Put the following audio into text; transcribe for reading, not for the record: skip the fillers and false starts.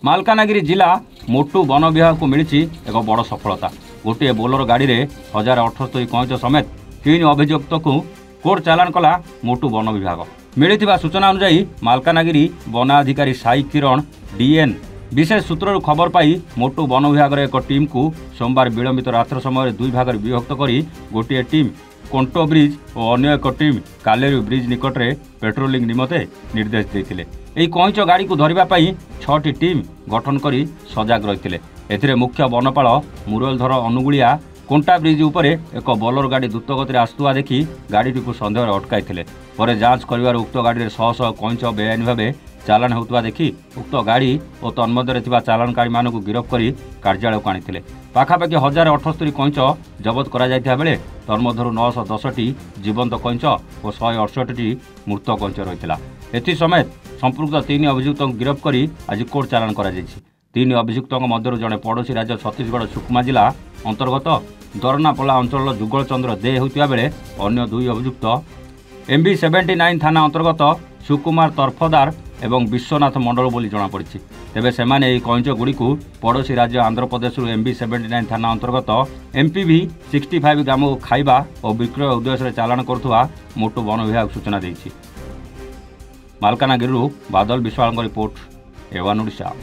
मालकानगिरी जिला मोटू वन विभाग को मिली एक बड़ सफलता। गोटे बोलर गाड़ी में 1078 कईंच समेत 3 अभियुक्त को कोर्ट चालान कला मोटू वन विभाग। मिली सूचना अनुसार मालकानगिरी वनाधिकारी साई किरण डीएन विशेष सूत्र खबर पाई मोटू वन विभाग एक टीम को सोमवार विलंबित रात्र समय 2 भाग विभक्त कर गोटे टीम कोंटो ब्रिज और अन्य एक टीम कालेरू ब्रिज निकट में पेट्रोलिंग निमते निर्देश देते। यही कईंच गाड़ी को धरने 6टी टीम गठन कर सजग रही। एथिरे मुख्य वनपाल मुरलीधर अनुगुलिया कोंटा ब्रिज उपरे एक बोलर गाड़ी द्रुतगति आसुवा देखि गाड़ी को सन्देह अटकाई पर जांच कर उक्त गाड़ी शह शह कईंच बेआईन भाव चालान होता देखि उक्त गाड़ी और तन्मध्य चालानकारी मानक गिरफ्त कर कार्यालय को आनी। पाखापाखि 1078 कईंच जबत करा बेले तन्मध्य 910टी जीवंत कईंच और 168टी मृत कईंच रही। एसमेत संपृक्त 3 अभियुक्त गिरफ्त कर आज कोर्ट चालान कर 3 अभियुक्त मध्य जड़े पड़ोशी राज्य छत्तीसगढ़ सुकमा जिला अंतर्गत दरनापला अंचल जुगल चंद्र दे होता बेले अन्य 2 अभियुक्त MB79 थाना अंतर्गत सुकुमार तरफदार एवं विश्वनाथ मंडल बोली जमापड़ी। तेबे सेमाने एही कईंच गुड़ी को पड़ोशी राज्य आंध्र प्रदेश MB79 थाना अंतर्गत MPV 65 ग्राम को खाइबा और विक्रय उद्देश्य चालान करुवा मोटू वन विभाग सूचना देछि। मालकानगिरी बादल विश्वाल रिपोर्ट, A1 ओडिशा।